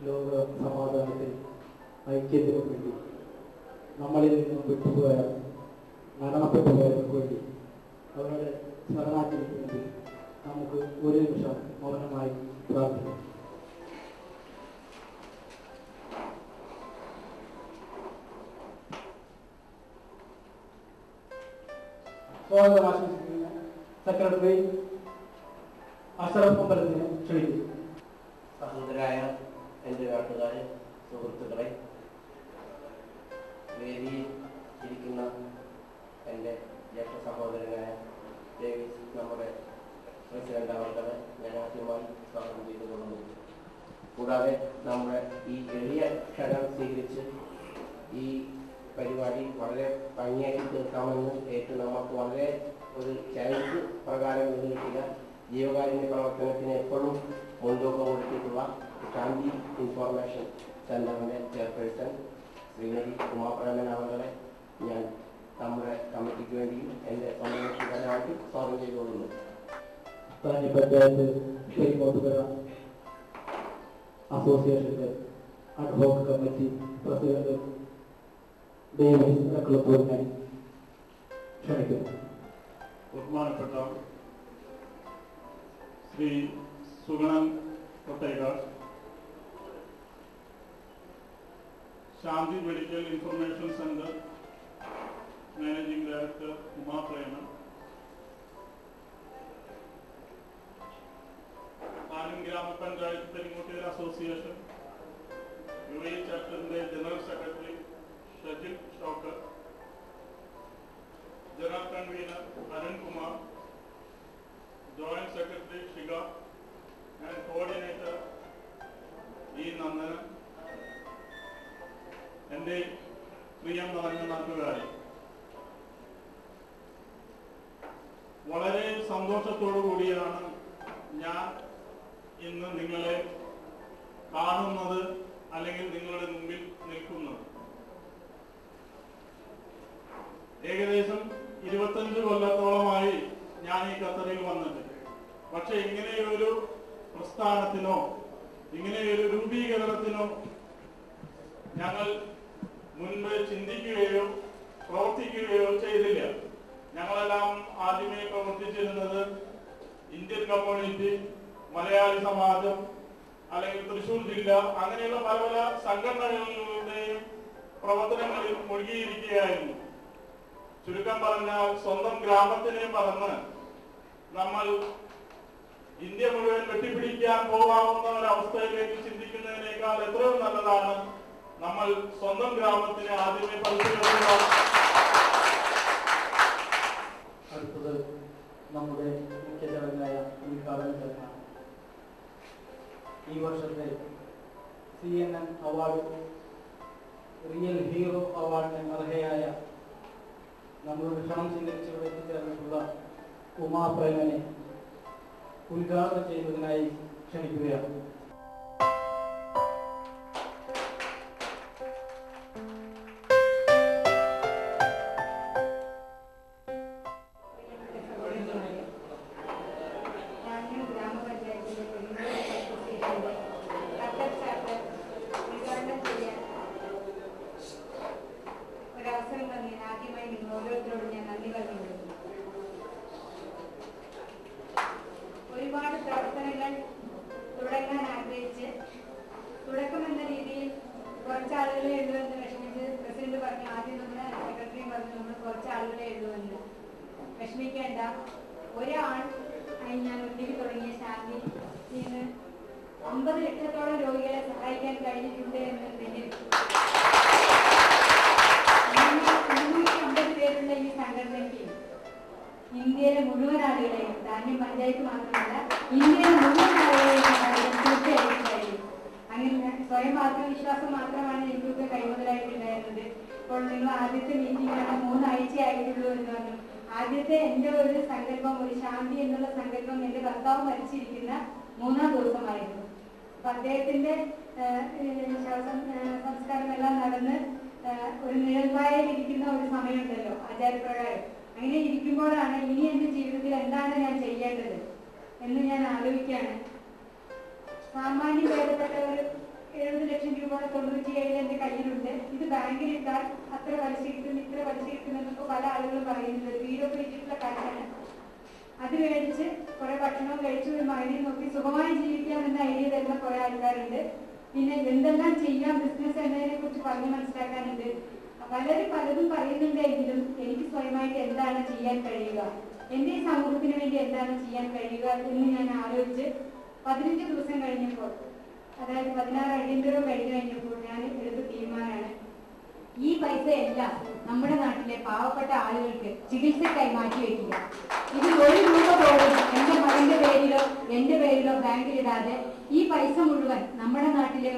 ലോക സമാധാനത്തിൽ ഐക്യത്തിനു വേണ്ടി നമ്മളിൽ നിന്നും വിട്ടുപോയ മരണപ്പെട്ടു പോയവർക്ക് വേണ്ടി അവരുടെ സ്മരണാഞ്ജലിക്ക് വേണ്ടി നമുക്ക് ഒരു നിമിഷം മൗനമായി പ്രാർത്ഥിക്കാം. സ്വാഗതം ആശംസിക്കുന്ന സെക്രട്ടറി അഷറഫ് അമ്പലത്തിനെ ക്ഷണിക്കും. സഹോദരായ എൻ്റെ നാട്ടുകാരെ, സുഹൃത്തുക്കളെ, വേദിയിൽ ഇരിക്കുന്ന എൻ്റെ ജ്യേഷ്ഠ സഹോദരനായ ഡേവിസ്, നമ്മുടെ പ്രസിഡന്റ് അവർകളെ ഞാൻ ആദ്യമായി സ്വാഗതം ചെയ്തുകൊള്ളുന്നു. കൂടാതെ നമ്മുടെ ഈ എളിയ ക്ഷണം സ്വീകരിച്ച് ഈ പരിപാടി വളരെ ഭംഗിയാക്കി തീർക്കാമെന്ന് നമുക്ക് വളരെ ഒരു ചാൻസ് പ്രകാരം കിട്ടിയ ജീവകാരുണ്യ പ്രവർത്തനത്തിന് എപ്പോഴും മുൻതൂക്കം കൊടുത്തിട്ടുള്ള ശാന്തി ഇൻഫോർമേഷൻ സെന്ററിന്റെ ചെയർപേഴ്സൺ ശ്രീമതി ഉമാപ്രേമൻ അവരുടെ ഞാൻ നമ്മുടെ കമ്മിറ്റിക്ക് വേണ്ടിയും എൻ്റെ സ്വന്തമായിട്ട് സ്വാഗതം ചെയ്തുകൊള്ളുന്നു. പഞ്ചായത്ത് ഷെയ്മോട്ടുകര അസോസിയേഷന്റെ അഡ്ഹോക് കമ്മിറ്റി പ്രസിഡന്റ് ഡേവിസ് ക്ലബ്ബിനെ ക്ഷണിക്കുന്നു. ബഹുമാനപ്പെട്ട Shri Suganan Kottekkad, Shanti medical information centre managing director Umapreman, ആനം ഗ്രാമപഞ്ചായത്ത് പെരിങ്ങോട്ടുകര അസോസിയേഷൻ UAE ചാപ്റ്ററിന്റെ general secretary Shajil Shokkar, general convener Arunkumar, joint secretary Shikha and coordinator E Nandanan, എൻ്റെ പ്രിയം നിറഞ്ഞ നാട്ടുകാരെ, വളരെ സന്തോഷത്തോടു കൂടിയാണ് ഞാൻ ഇന്ന് നിങ്ങളെ കാണുന്നത്, അല്ലെങ്കിൽ നിങ്ങളുടെ മുമ്പിൽ നിൽക്കുന്നത്. ഏകദേശം 25 കൊല്ലത്തോളമായി ഞാൻ ഈ ഖത്തറിൽ വന്നിട്ട്, പക്ഷെ ഇങ്ങനെയൊരു പ്രസ്ഥാനത്തിനോ ഇങ്ങനെയൊരു രൂപീകരണത്തിനോ ഞങ്ങൾ മുൻപ് ചിന്തിക്കുകയോ പ്രവർത്തിക്കുകയോ ചെയ്തില്ല. ഞങ്ങളെല്ലാം ആദ്യമേ പ്രവർത്തിച്ചിരുന്നത് ഇന്ത്യൻ കമ്മ്യൂണിറ്റി, മലയാളി സമാജം, അല്ലെങ്കിൽ തൃശ്ശൂർ ജില്ല, അങ്ങനെയുള്ള പല പല സംഘടനകളുടെയും പ്രവർത്തനങ്ങളിൽ മുഴുകിയിരിക്കുകയായിരുന്നു. ചുരുക്കം പറഞ്ഞാൽ സ്വന്തം ഗ്രാമത്തിനെ മറന്ന് നമ്മൾ ഇന്ത്യ മുഴുവൻ വെട്ടിപ്പിടിക്കാൻ പോകാവുന്ന ഒരവസ്ഥയിലേക്ക് ചിന്തിക്കുന്നതിനേക്കാൾ എത്രയോ നല്ലതാണ് നമ്മൾ സ്വന്തം ഗ്രാമത്തിനെ ആദ്യമേ പരിശീലിക്കുക. അടുത്തത് നമ്മുടെ മുഖ്യ ചടങ്ങായ ഉദ്ഘാടന ചടങ്ങാണ്. ഈ വർഷത്തെ CNN അവാർഡ് റിയൽ ഹീറോ അവാർഡിന് അർഹയായ നമ്മളുടെ ക്ഷണം സ്വീകരിച്ച് ഇവിടെ എത്തിച്ചേർന്നിട്ടുള്ള ഉമാപ്രേമനെ ഉദ്ഘാടനം ചെയ്യുന്നതിനായി ക്ഷണിക്കുകയാണ്. ഒരുപാട് പ്രവർത്തനങ്ങൾ തുടങ്ങാൻ ആഗ്രഹിച്ച് തുടക്കമെന്ന രീതിയിൽ കുറച്ചാളുകളെ എഴുതുമെന്ന് വിഷമിച്ച് പ്രസിഡന്റ് പറഞ്ഞു. ആദ്യം നമ്മുടെ സെക്രട്ടറിയും പറഞ്ഞു നമ്മൾ കുറച്ചാളുകളെ എഴുതുമെന്ന്. വിഷമിക്കേണ്ട, ഒരാൾ ഞാൻ ഒറ്റയ്ക്ക് തുടങ്ങിയ ശാന്തി ഇന്ന് 50 ലക്ഷത്തോളം രോഗികളെ സഹായിക്കാൻ കഴിഞ്ഞിട്ടുണ്ട് എന്നുണ്ടെങ്കിൽ 350 പേരുള്ള ഈ സംഘടനയ്ക്ക് ഇന്ത്യയിലെ മുഴുവൻ ആളുകളെയും, ധാന്യം പഞ്ചായത്ത് മാത്രമല്ല ഇന്ത്യയിലെ മുഴുവൻ ആളുകളെയും തീർച്ചയായിട്ടും കഴിയും. അങ്ങനെ സ്വയം ആത്മവിശ്വാസം മാത്രമാണ് എനിക്കൊക്കെ കൈമുതലായിട്ടുണ്ടായിരുന്നത്. ഇപ്പോൾ നിങ്ങൾ ആദ്യത്തെ മീറ്റിംഗാണ് 3 ആഴ്ചയായിട്ടുള്ളൂ എന്ന് പറഞ്ഞു. ആദ്യത്തെ എൻ്റെ ഒരു സങ്കല്പം, ഒരു ശാന്തി എന്നുള്ള സങ്കല്പം എൻ്റെ ഭർത്താവ് മരിച്ചിരിക്കുന്ന 3-ാം ദിവസമായിരുന്നു. അപ്പൊ അദ്ദേഹത്തിന്റെ സംസ്കാരം എല്ലാം നടന്ന് ഒരു നിഴൽവായയിലിരിക്കുന്ന ഒരു സമയമുണ്ടല്ലോ ആചാരപ്രകാരം. അങ്ങനെ ഇരിക്കുമ്പോഴാണ് ഇനി എൻ്റെ ജീവിതത്തിൽ എന്താണ് ഞാൻ ചെയ്യേണ്ടത് എന്ന് ഞാൻ ആലോചിക്കുകയാണ്. സാമാന്യ ഭേദപ്പെട്ടവർ 70 ലക്ഷം രൂപയുടെ 97 എന്റെ കയ്യിലുണ്ട്, ഇത് ബാങ്കിൽ ഇട്ടാൽ അത്ര പലിശ കിട്ടും, ഇത്ര പലിശ കിട്ടുമെന്നൊക്കെ പല ആളുകളും പറയുന്നുണ്ട്. വീടൊക്കെ വെച്ചിട്ടുള്ള കാശാണ്. അത് മേടിച്ച് കുറെ ഭക്ഷണവും കഴിച്ചു ഒരു മകനെ നോക്കി സുഖമായി ജീവിക്കാമെന്ന ഐഡിയ തരുന്ന കുറെ ആൾക്കാരുണ്ട്. പിന്നെ എന്തെല്ലാം ചെയ്യാം ബിസിനസ് എന്നതിനെ കുറിച്ച് പറഞ്ഞ് മനസ്സിലാക്കാനുണ്ട്. പലതും പറയുന്നുണ്ടെങ്കിലും എനിക്ക് സ്വയമായിട്ട് എന്താണ് ചെയ്യാൻ കഴിയുക, എന്റെ സമൂഹത്തിന് വേണ്ടി എന്താണ് ചെയ്യാൻ കഴിയുക എന്ന് ഞാൻ ആലോചിച്ച് 15 ദിവസം കഴിഞ്ഞപ്പോൾ, അതായത് 16 അടിയന്തരവും കഴിഞ്ഞു കഴിഞ്ഞപ്പോൾ ഞാൻ എടുത്ത തീരുമാനമാണ് ഈ പൈസ എല്ലാം നമ്മുടെ നാട്ടിലെ പാവപ്പെട്ട ആളുകൾക്ക് ചികിത്സക്കായി മാറ്റി വയ്ക്കുക. ഇത് 1 രൂപ പോലും എന്റെ മകന്റെ പേരിലോ എന്റെ പേരിലോ ബാങ്കിലിടാതെ ഈ പൈസ മുഴുവൻ നമ്മുടെ നാട്ടിലെ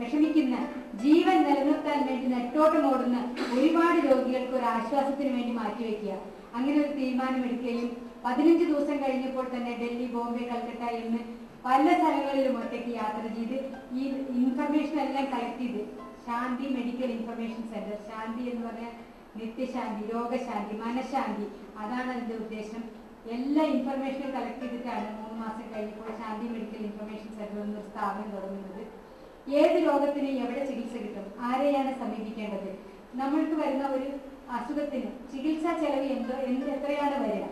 വിഷമിക്കുന്ന ജീവൻ നിലനിർത്താൻ വേണ്ടി നെട്ടോട്ടം ഓടുന്ന ഒരുപാട് രോഗികൾക്ക് ഒരു ആശ്വാസത്തിന് വേണ്ടി മാറ്റിവെക്കുക. അങ്ങനെ ഒരു തീരുമാനമെടുക്കുകയും 15 ദിവസം കഴിഞ്ഞപ്പോൾ തന്നെ ഡൽഹി, ബോംബെ, കൽക്കട്ട എന്ന് പല സ്ഥലങ്ങളിലും ഒറ്റയ്ക്ക് യാത്ര ചെയ്ത് ഈ ഇൻഫർമേഷൻ എല്ലാം കളക്ട് ചെയ്ത് ശാന്തി മെഡിക്കൽ ഇൻഫർമേഷൻ സെന്റർ, ശാന്തി എന്ന് പറഞ്ഞാൽ നിത്യശാന്തി, രോഗശാന്തി, മനഃശാന്തി, അതാണ് അതിന്റെ ഉദ്ദേശം. എല്ലാ ഇൻഫർമേഷനും കളക്ട് ചെയ്തിട്ടാണ് 3 മാസം കഴിഞ്ഞപ്പോൾ ശാന്തി മെഡിക്കൽ ഇൻഫർമേഷൻ സെന്റർ എന്നൊരു സ്ഥാപനം തുടങ്ങുന്നത്. ഏത് രോഗത്തിന് എവിടെ ചികിത്സ കിട്ടും, ആരെയാണ് സമീപിക്കേണ്ടത്, നമ്മൾക്ക് വരുന്ന ഒരു അസുഖത്തിന് ചികിത്സാ ചെലവ് എത്രയാണ് വരിക,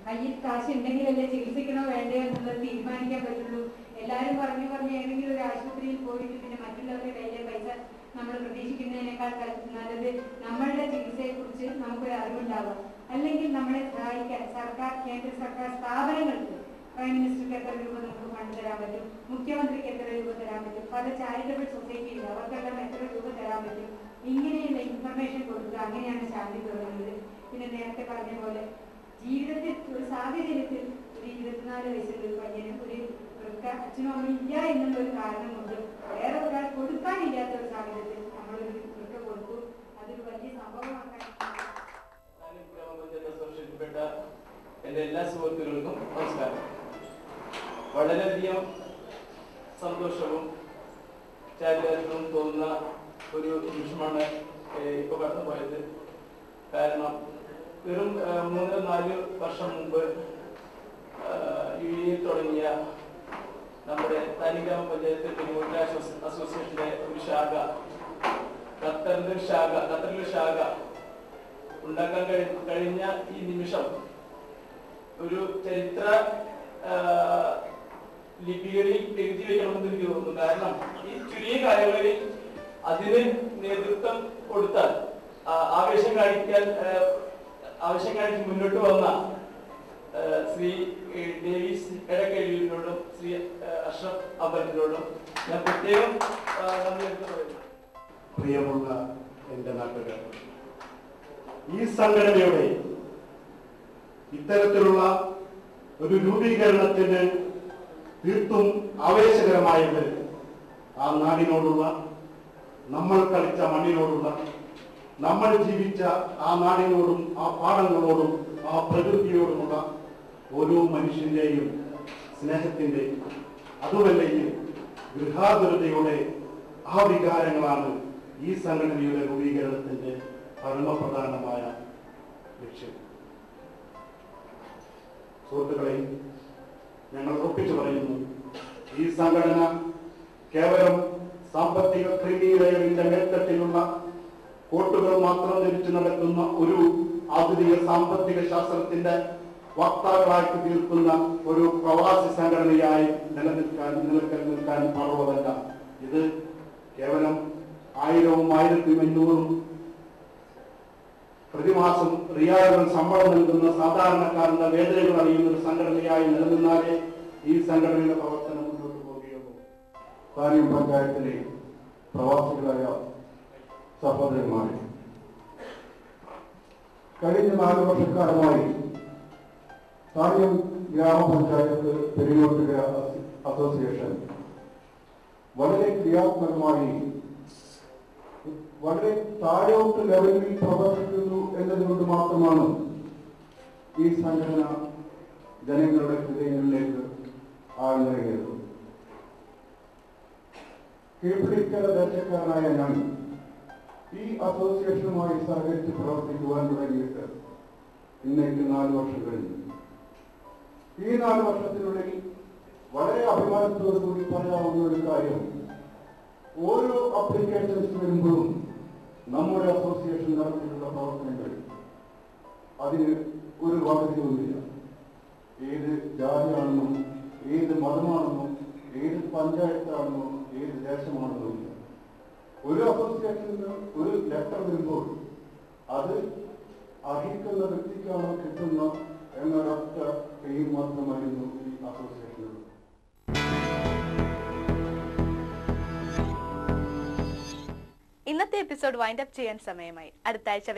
കയ്യിൽ കാശ് ഉണ്ടെങ്കിലല്ലേ ചികിത്സിക്കണോ വേണ്ടയോ എന്നുള്ളത് തീരുമാനിക്കാൻ പറ്റുള്ളൂ. എല്ലാവരും പറഞ്ഞു ഏതെങ്കിലും ഒരു ആശുപത്രിയിൽ പോയിട്ട് പിന്നെ മറ്റുള്ളവരുടെ കയ്യിലെ പൈസ നമ്മൾ പ്രതീക്ഷിക്കുന്നതിനേക്കാൾ നല്ലത് നമ്മളുടെ ചികിത്സയെ കുറിച്ച് നമുക്കൊരു അറിവുണ്ടാവുക. അല്ലെങ്കിൽ നമ്മളെ സഹായിക്കാൻ കേന്ദ്ര സർക്കാർ സ്ഥാപനങ്ങൾക്ക് പ്രൈം മിനിസ്റ്റർക്ക് എത്ര രൂപ നമുക്ക് ഫണ്ട് തരാൻ പറ്റും, മുഖ്യമന്ത്രിക്ക് എത്ര രൂപ തരാൻ പറ്റും, പല ചാരിറ്റബിൾ സൊസൈറ്റിയിൽ അവർക്കെല്ലാം എത്ര രൂപ തരാൻ പറ്റും, ഇങ്ങനെയുള്ള ഇൻഫർമേഷൻ കൊടുക്കുക. അങ്ങനെയാണ് ശാന്തി തുടങ്ങുന്നത്. പിന്നെ നേരത്തെ പറഞ്ഞ പോലെ ജീവിതത്തിൽ ഒരു സാഹചര്യത്തിൽ ഒരു 24 വയസ്സുള്ള ഒരു പയ്യന് ഒരു അച്ഛനും അമ്മയും ഇല്ല എന്നുള്ള ഒരു കാരണം കൊണ്ട് വേറെ ഒരാൾ കൊടുക്കാനില്ലാത്ത ഒരു സാഹചര്യത്തിൽ നമ്മളൊരു വൃക്ക കൊടുത്തു. അതൊരു വലിയ സംഭവമാക്കാൻ ഗ്രാമപഞ്ചായത്ത് അസോസിയേഷനിൽപ്പെട്ട എൻ്റെ എല്ലാ സുഹൃത്തുക്കൾക്കും നമസ്കാരം. വളരെയധികം സന്തോഷവും ചാരിതാർത്ഥ്യവും തോന്നുന്ന ഒരു നിമിഷമാണ് ഇപ്പോൾ കടന്നു പോയത്. കാരണം വെറും 3-4 വർഷം മുമ്പ് യുഎഇയിൽ തുടങ്ങിയ നമ്മുടെ താനി ഗ്രാമപഞ്ചായത്ത് തൊഴിലാളി അസോസിയേഷന്റെ ഒരു ശാഖ, ഖത്തറിലെ ശാഖ ഉണ്ടാക്കാൻ കഴിഞ്ഞ ഈ നിമിഷം ഒരു ചരിത്ര ലിപികളിൽ എഴുതി വയ്ക്കണമെന്ന് എനിക്ക് തോന്നുന്നു. കാരണം ഈ ചുരുങ്ങിയ കാലയളവിൽ അതിന് നേതൃത്വം കൊടുത്താൽ ആവേശം കാണിച്ച് മുന്നോട്ട് വന്ന ശ്രീ ഡേവിസ് എടക്കഴിയൂരിനോടും ശ്രീ അഷ്റഫ് അബലിനോടും ഞാൻ പ്രത്യേകം നന്ദി പറയുന്നു. പ്രിയമുള്ള എൻ്റെ നാട്ടുകാർ, ഈ സംഘടനയുടെ ഇത്തരത്തിലുള്ള ഒരു രൂപീകരണത്തിന് തീർത്തും ആവേശകരമായത് ആ നാടിനോടുള്ള, നമ്മൾ കളിച്ച മണ്ണിനോടുള്ള, നമ്മൾ ജീവിച്ച ആ നാടിനോടും ആ പാടങ്ങളോടും ആ പ്രകൃതിയോടുമുള്ള ഓരോ മനുഷ്യന്റെയും സ്നേഹത്തിന്റെയും അതുമല്ലെങ്കിൽ ഗൃഹാതുരതയുടെ ആ വികാരങ്ങളാണ് ഈ സംഘടനയുടെ രൂപീകരണത്തിന്റെ പരമപ്രധാനമായ ലക്ഷ്യം. സുഹൃത്തുക്കളെ, ഞങ്ങൾ ഉറപ്പിച്ചു പറയുന്നു, ഈ സംഘടന കേവലം സാമ്പത്തിക ക്രിമിനലിന്റെ മേൽത്തട്ടിലുള്ള കോട്ടുകൾ മാത്രം ധരിച്ചു നടക്കുന്ന ഒരു ആധുനിക സാമ്പത്തിക ശാസ്ത്രത്തിന്റെ വക്താക്കളാക്കി തീർക്കുന്ന ഒരു പ്രവാസി സംഘടനയായി നിലനിൽക്കാൻ പാടുള്ളതല്ല. ഇത് കേവലം 1000-ഉം 1500-ഉം പ്രതിമാസം റിയാലുകൾ ശമ്പളം നൽകുന്ന സാധാരണക്കാരന്റെ വേദനകൾ അറിയുന്ന ഒരു സംഘടനയായി നിലനിന്നാലേ ഈ സംഘടനയുടെ പ്രവർത്തനം മുന്നോട്ട് പോവുകയുള്ളൂ. താനൂർ പഞ്ചായത്തിലെ പ്രവാസികളായ സഹോദരന്മാരെ, കഴിഞ്ഞ 4 വർഷക്കാലമായി താനൂർ ഗ്രാമപഞ്ചായത്ത് പെരിങ്ങോട്ടുകര അസോസിയേഷൻ വളരെ ക്രിയാത്മകമായി വളരെ താഴോട്ട് ലെവലിൽ പ്രവർത്തിക്കുന്നു എന്നതുകൊണ്ട് മാത്രമാണ് ഈ സംഘടന ജനങ്ങളുടെ ഹൃദയങ്ങളിലേക്ക് ആഴ്ന്നിറങ്ങിയത്. കീഴ്പിടിക്കര ദേശക്കാരനായ ഞാൻ ഈ അസോസിയേഷനുമായി സഹകരിച്ച് പ്രവർത്തിക്കുവാൻ തുടങ്ങിയിട്ട് ഇന്നേക്ക് 4 വർഷം കഴിഞ്ഞു. ഈ 4 വർഷത്തിനുള്ളിൽ വളരെ അഭിമാനത്തോടു കൂടി പറയാവുന്ന ഒരു കാര്യം, ഓരോ അപ്ലിക്കേഷൻസ് വരുമ്പോഴും നമ്മുടെ അസോസിയേഷൻ നടത്തിയിട്ടുള്ള പ്രവർത്തനങ്ങൾ അതിന് ഒരു വകതിയൊന്നുമില്ല. ഏത് ജാതിയാണെന്നും ഏത് മതമാണെന്നും ഏത് പഞ്ചായത്താണെന്നും ഏത് ദേശമാണെന്നും ഇല്ല. ഒരു അസോസിയേഷന് ഒരു ലെറ്റർ വരുമ്പോൾ അത് അർഹിക്കുന്ന വ്യക്തിക്കാണ് കിട്ടുന്ന എന്നൊരൊറ്റ പേര് മാത്രമായിരുന്നു ഈ അസോസിയേഷനുള്ളത്. ഇന്നത്തെ എപ്പിസോഡ് വൈൻഡ് അപ്പ് ചെയ്യാൻ സമയമായി. അടുത്ത ആഴ്ച